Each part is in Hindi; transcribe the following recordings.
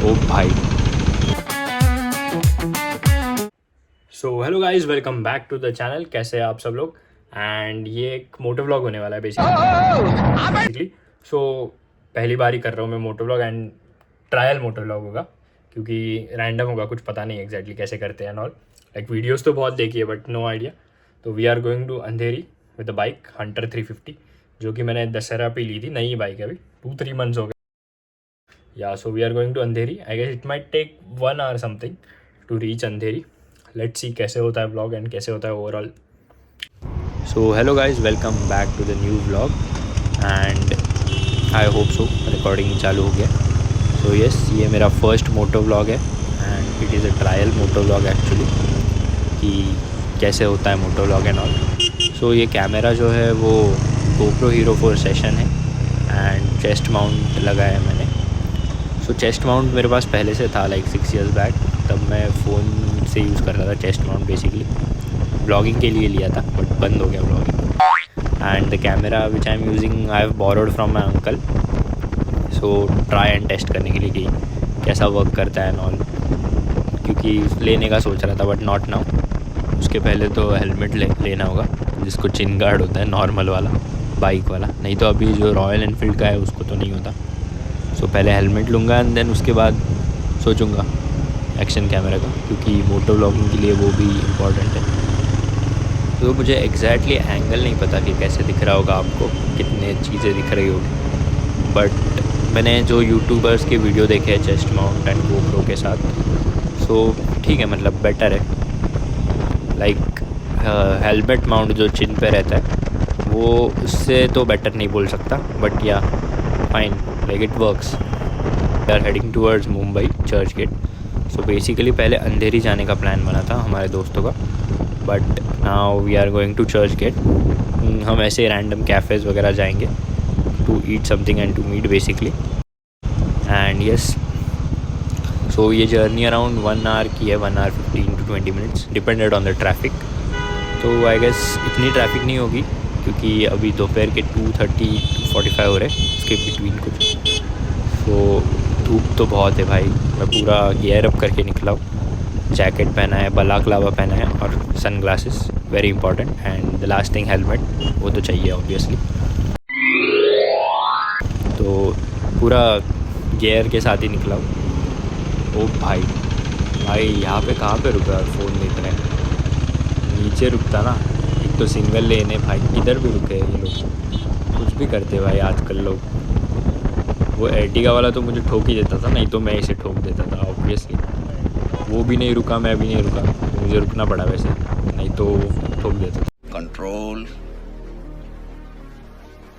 ओ भाई। So hello guys, welcome back to the channel. कैसे हैं आप सब लोग? एंड ये एक मोटो व्लॉग होने वाला है बेसिकली। सो पहली बार ही कर रहा हूँ मैं moto vlog, and trial moto vlog होगा क्योंकि रैंडम होगा, कुछ पता नहीं एग्जैक्टली कैसे करते हैं ऑल। लाइक वीडियोस तो बहुत देखी है बट नो आइडिया। तो we are going to Andheri with the bike Hunter 350, जो कि मैंने दशहरा पे ली थी। नई बाइक है, अभी 2-3 मंथ्स हो गए। Yeah so we are going to Andheri. I guess it might take 1 hour something to reach Andheri. Let's see कैसे होता है व्लॉग एंड कैसे होता है overall. So hello guys, welcome back to the new vlog and I hope so recording चालू हो गया। सो यस, ये मेरा फर्स्ट मोटो व्लॉग है and it is a trial moto vlog actually, कि कैसे होता है moto vlog and all. So ये कैमरा जो है वो GoPro Hero 4 सेशन है एंड चेस्ट माउंट लगाया है मैंने। सो चेस्ट माउंट मेरे पास पहले से था, लाइक 6 years बैक। तब मैं फ़ोन से यूज़ कर रहा था चेस्ट माउंट बेसिकली, ब्लॉगिंग के लिए लिया था बट बंद हो गया blogging. And the camera which I am using I have borrowed from my uncle. So try and test करने के लिए कि कैसा वर्क करता है एंड ऑल, क्योंकि लेने का सोच रहा था बट नॉट नाउ। उसके पहले तो हेलमेट लेना होगा, जिसको चिन गार्ड होता है नॉर्मल वाला, बाइक वाला। नहीं तो अभी जो रॉयल एनफील्ड का है उसको तो नहीं होता। सो पहले हेलमेट लूँगा एंड देन उसके बाद सोचूंगा एक्शन कैमरा का, क्योंकि मोटो व्लॉगिंग के लिए वो भी इम्पॉर्टेंट है। तो मुझे एग्जैक्टली एंगल नहीं पता कि कैसे दिख रहा होगा आपको, कितने चीज़ें दिख रही होगी, बट मैंने जो यूट्यूबर्स के वीडियो देखे हैं चेस्ट माउंट एंड GoPro के साथ, सो ठीक है, मतलब बेटर है। लाइक हेलमेट माउंट जो चिन पे रहता है वो उससे तो बेटर नहीं बोल सकता, but yeah fine, like it works. We are heading towards Mumbai Churchgate. So basically पहले अंधेरी जाने का प्लान बना था हमारे दोस्तों का, but now we are going to Churchgate. हम ऐसे रैंडम कैफ़ेज़ वगैरह जाएंगे to eat something and to meet basically. And yes, so ये जर्नी अराउंड 1 आवर की है, 1 hour 15 to 20 minutes depended on the traffic. तो आई गेस इतनी ट्रैफिक नहीं होगी क्योंकि अभी दोपहर के 2:30 to 45 हो रहे हैं, उसके बिटवीन कुछ। तो धूप तो बहुत है भाई। मैं पूरा गियर अप करके निकला हूँ, जैकेट पहना है, बलाक्लावा पहना है और sunglasses, very important. And the last thing helmet, वो तो चाहिए ऑब्वियसली। तो पूरा गियर के साथ ही निकला हूँ। ओ भाई, यहाँ पे कहाँ पे रुका? फ़ोन देख रहे हैं, नीचे रुकता ना। एक तो सिंगल लेन है भाई, किधर भी रुके ये लोग, कुछ भी करते भाई आजकल लोग। वो एर्टिगा वाला तो मुझे ठोक ही देता था, नहीं तो मैं इसे ठोक देता था ऑब्वियसली। वो भी नहीं रुका, मैं भी नहीं रुका, तो मुझे रुकना पड़ा वैसे, नहीं तो ठोक देता था। कंट्रोल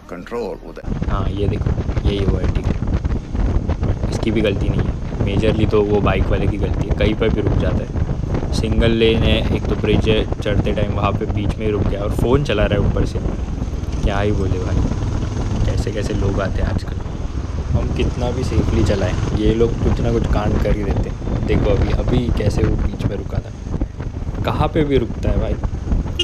कंट्रोल उधर। हाँ ये देखो, यही है वो एर्टिगा। इसकी भी गलती नहीं है, मेजरली तो वो बाइक वाले की गलती है, कहीं पर भी रुक जाता है। सिंगल लेन है, एक तो ब्रिज है, चढ़ते टाइम वहाँ पे बीच में ही रुक गया और फ़ोन चला रहा है ऊपर से। क्या ही बोले भाई, कैसे कैसे लोग आते हैं आजकल। हम कितना भी सेफली चलाएं, ये लोग कुछ ना कुछ कांड कर ही देते हैं। देखो अभी कैसे वो बीच में रुका था, कहाँ पे भी रुकता है भाई,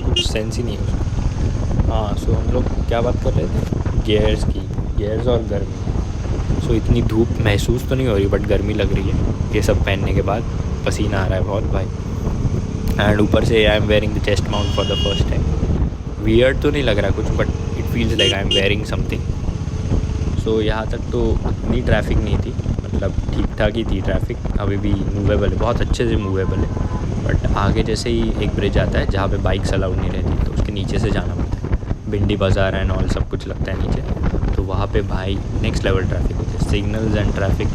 कुछ सेंस ही नहीं है उसको। हाँ, सो हम लोग क्या बात कर रहे थे? गियर्स की, गियर्स और गर्मी। सो इतनी धूप महसूस तो नहीं हो रही बट गर्मी लग रही है ये सब पहनने के बाद, पसीना आ रहा है बहुत भाई। एंड ऊपर से I am wearing the chest mount for the first time. Weird तो नहीं लग रहा कुछ, but it feels like I am wearing something. So यहाँ तक तो इतनी ट्रैफिक नहीं थी, मतलब ठीक ठाक ही थी ट्रैफिक। अभी भी मूवेबल है, बहुत अच्छे से मूवेबल है। बट आगे जैसे ही एक ब्रिज आता है जहाँ पे बाइक्स अलाउड नहीं रहती, तो उसके नीचे से जाना पड़ता है। भिंडी बाज़ार एंड ऑल सब कुछ लगता है नीचे, तो वहाँ पे भाई नेक्स्ट लेवल ट्रैफिक होती है। सिग्नल्स एंड ट्रैफिक,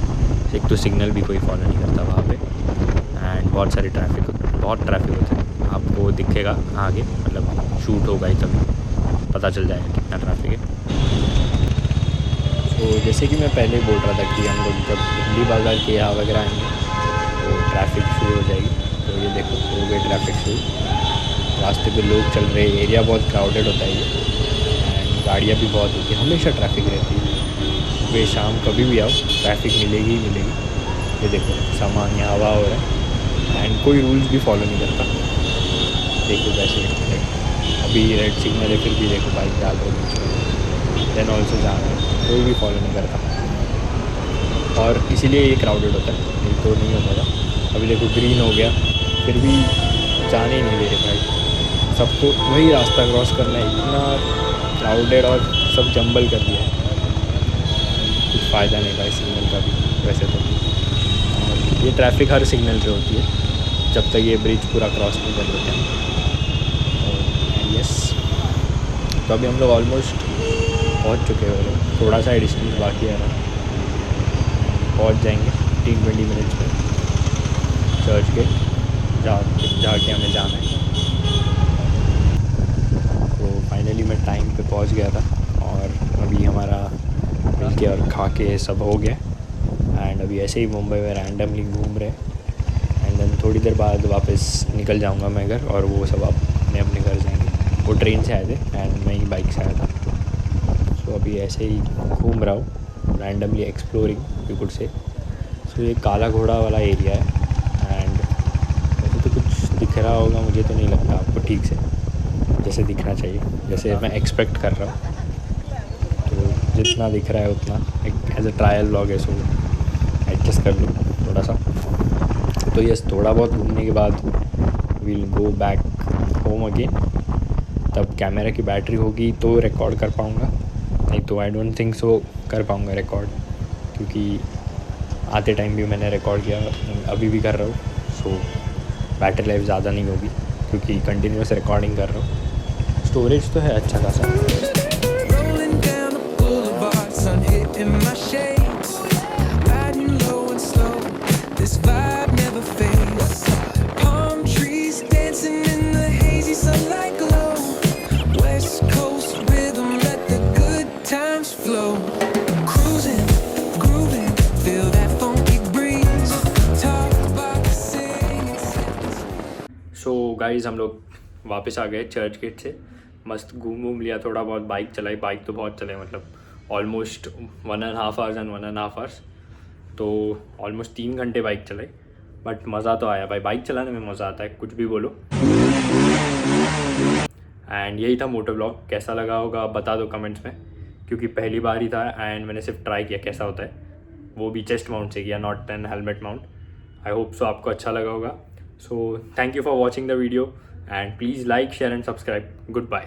एक तो सिग्नल भी कोई फॉलो नहीं करता वहाँ पे, एंड बहुत सारी बहुत ट्रैफिक होता है। आपको दिखेगा आगे, मतलब शूट होगा ही तभी पता चल जाएगा कितना ट्रैफिक है। तो जैसे कि मैं पहले बोल रहा था कि हम लोग जब भिंडी बाज़ार के यहाँ वगैरह आएंगे तो ट्रैफिक शुरू हो जाएगी। तो ये देखो, हो गए ट्रैफिक शुरू, रास्ते पे लोग चल रहे, एरिया बहुत क्राउडेड होता है ये, एंड गाड़ियाँ भी बहुत होती है, हमेशा ट्रैफिक रहती है। सुबह शाम कभी भी आओ ट्रैफिक मिलेगी ही मिलेगी। ये देखो सामान यहाँ हवा हो रहा है एंड कोई रूल्स भी फॉलो नहीं करता। देखो कैसे अभी रेड सिग्नल है फिर भी देखो बाइक डाल रहे हैं, देन ऑल्सो जा रहे हैं, कोई भी फॉलो नहीं करता। और इसीलिए ये क्राउडेड होता है, नहीं तो नहीं होता था। अभी देखो ग्रीन हो गया, फिर भी जाने ही नहीं दे रहे भाई, सबको वही रास्ता क्रॉस करना है, इतना क्राउडेड और सब जंबल कर दिया है, कुछ फ़ायदा नहीं भाई सिग्नल का भी वैसे तो। और ये ट्रैफिक हर सिग्नल पे होती है जब तक ये ब्रिज पूरा क्रॉस नहीं कर लेते हैं। एंड यस, तो अभी हम लोग ऑलमोस्ट पहुंच चुके हैं, थोड़ा सा डिस्टेंस बाकी है, पहुंच जाएंगे 15-20 मिनट्स में चर्च गेट जाके हमें जाना है। तो फाइनली मैं टाइम पे पहुंच गया था और अभी हमारा मिल के और खा के सब हो गया। एंड अभी ऐसे ही मुंबई में रैंडमली घूम रहे, एंड देन थोड़ी देर बाद वापस निकल जाऊंगा मैं घर, और वो सब अपने अपने घर जाएंगे। वो ट्रेन से आए थे एंड मैं ही बाइक से आया था। सो अभी ऐसे ही घूम रहा हूँ, randomly exploring you could say. सो ये काला घोड़ा वाला एरिया है, एंड वैसे तो कुछ दिख रहा होगा, मुझे तो नहीं लगता आपको ठीक से जैसे दिखना चाहिए, जैसे मैं एक्सपेक्ट कर रहा हूँ। तो जितना दिख रहा है उतना एक एज अ ट्रायल व्लॉग है, सो एडजस्ट कर लो थोड़ा सा। तो यस, थोड़ा बहुत घूमने के बाद will go back home again. तब कैमरा की बैटरी होगी तो रिकॉर्ड कर पाऊँगा, नहीं तो आई डोंट थिंक सो कर पाऊँगा रिकॉर्ड, क्योंकि आते टाइम भी मैंने रिकॉर्ड किया, अभी भी कर रहा हूँ। सो बैटरी लाइफ ज़्यादा नहीं होगी क्योंकि कंटिन्यूस रिकॉर्डिंग कर रहा हूँ। स्टोरेज तो है अच्छा खासा। सो गाइज़ हम लोग वापस आ गए चर्च गेट से, मस्त घूम लिया, थोड़ा बहुत बाइक चलाई, बाइक तो बहुत चलाई, मतलब ऑलमोस्ट 1.5 आवर्स एंड 1.5 आवर्स, तो ऑलमोस्ट 3 घंटे बाइक चलाई। बट मज़ा तो आया भाई, बाइक चलाने में मज़ा आता है, कुछ भी बोलो। एंड यही था मोटो व्लॉग, कैसा लगा होगा आप बता दो कमेंट्स में, क्योंकि पहली बार ही था एंड मैंने सिर्फ ट्राई किया कैसा होता है, वो भी चेस्ट माउंट से किया, not an helmet mount. I hope सो आपको अच्छा लगा होगा। So thank you for watching the video and please like, share and subscribe. Goodbye.